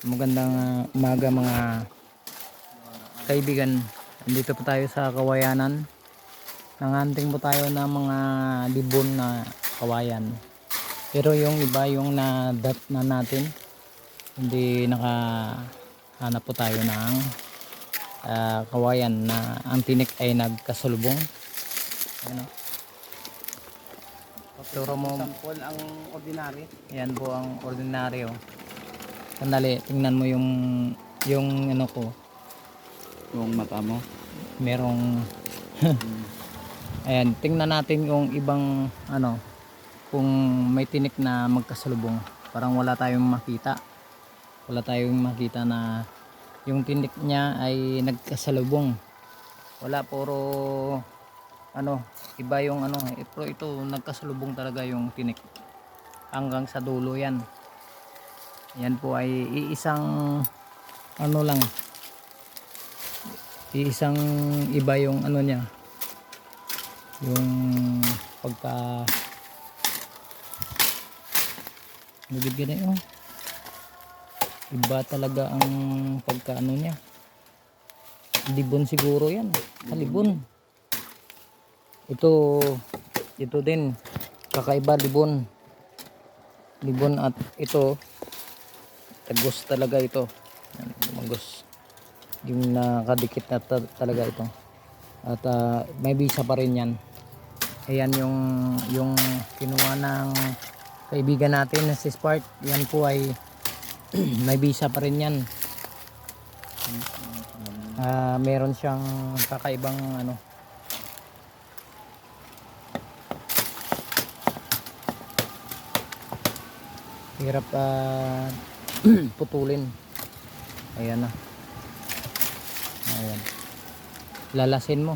Magandang umaga mga kaibigan. Andito po tayo sa Kawayanan. Nanganting po tayo ng mga libon na kawayan. Pero yung iba yung na-dat na natin. Hindi nakahanap po tayo ng kawayan na ang tinik ay nagkasalubong. Ano? Turo mo. Sample ang ordinary. Yan po ang ordinaryo. Sandali, tingnan mo yung ano ko. Yung mata mo. Merong ayan, tingnan natin yung ibang ano, kung may tinik na magkasalubong. Parang wala tayong makita. Wala tayong makita na yung tinik niya ay nagkasalubong. Wala, puro ano, iba yung ano, pero ito nagkasalubong talaga yung tinik. Hanggang sa dulo yan. Yan po ay iisang ano lang, iisang iba yung ano niya, yung pagka nabigyan na yun, iba talaga ang pagka ano niya. Libon siguro yan, libon. Ito din kakaiba, libon at ito tagos talaga ito. Magos yung nakadikit na talaga ito. At may bisa pa rin yan. Ayan yung kinuha ng kaibigan natin na si Spark. Yan po ay may bisa pa rin yan. Meron siyang kakaibang ano, hirap putulin. Ayan na. Ayan. Lalasin mo.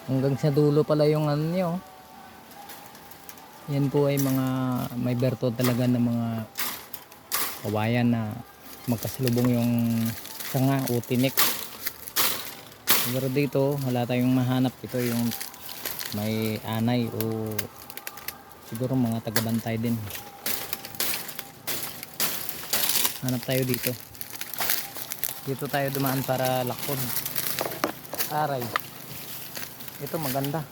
Hanggang sa dulo pala yung ano niyo. Yan po ay mga may berto talaga ng mga kawayan na magkasalubong yung sanga o tinik. Pero dito wala tayong mahanap. Ito yung may anay o siguro mga tagabantay din. Hanap tayo dito. Dito tayo dumaan para lakod. Aray. Ito maganda.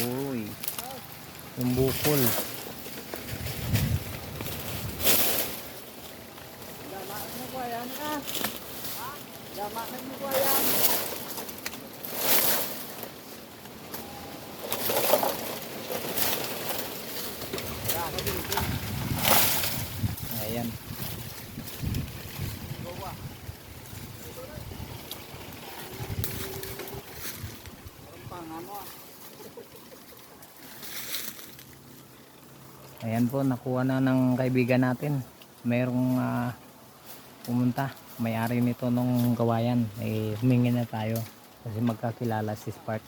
Uy. Yung bukol. Damaan mo ko yan ka. Ha? Damaan mo ko yan. Ayan. Ayan po, nakuha na ng kaibigan natin. Merong pumunta, may-ari nito nung kawayan. Humingi na tayo kasi magkakilala si Spark.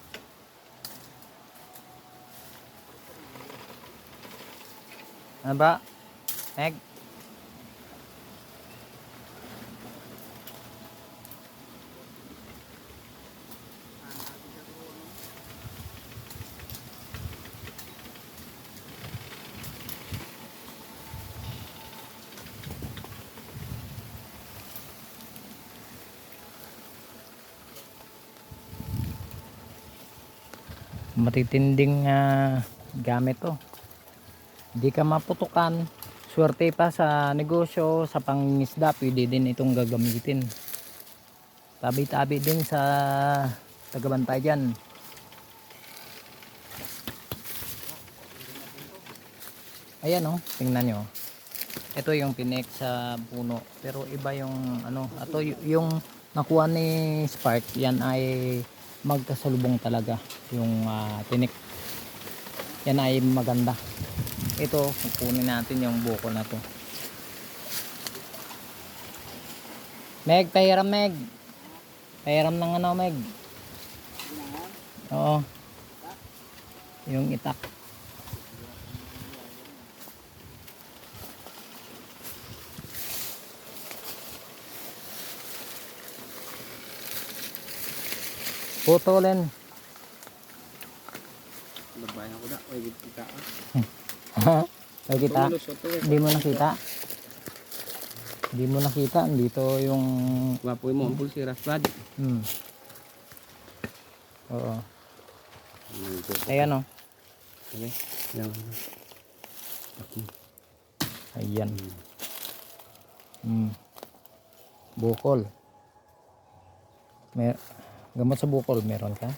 Ano ba? Egg? Matitinding gamit to. Hindi ka maputukan. Swerte pa sa negosyo, sa pangingisda, pwede din itong gagamitin. Tabi-tabi din sa tagabantay dyan. Ayan oh, tingnan nyo. Ito yung tinik sa puno. Pero iba yung ano, ato yung nakuha ni Spark, yan ay magkasalubong talaga yung tinik. Yan ay maganda. Ito, kukunin natin yung buko na to. Meg, pahiram Meg. Pahiram ng ano Meg. Oo. Yung itak. Putulin. Labayan ko na. Ay, kita. Nakikita? Lulusot to eh. Hindi mo nakita? Hindi mo nakita. Dito yung... Wapoy mo ang pulsira. Brad. Oo. Ayan o. Okay. Yan. Ayan. Bukol. Gamot sa bukol, meron ka?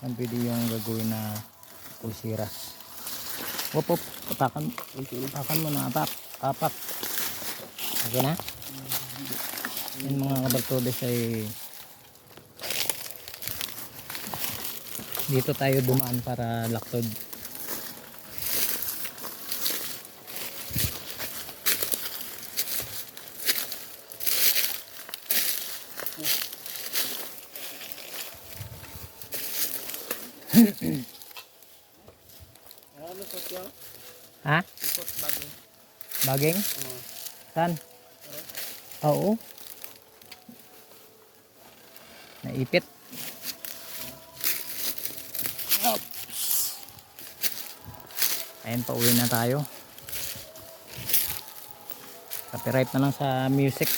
Ang pwede yung gagawin na pulsiras. Wop, tapakan mo na, apak. Okay na? Yan mga kabartodes ay dito tayo dumaan para laktod. Lusot yan. Ha? Lusot bagay. Baging? Saan? Oo. Naipit. Ayan, pauwi na tayo. Copyright na lang sa music.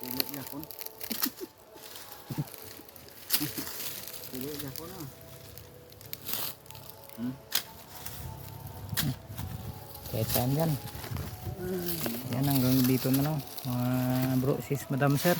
Pili niya po. Pili niya po na. Kahit saan yan. Yan, hanggang dito na lang mga bro, sis, madam, sir.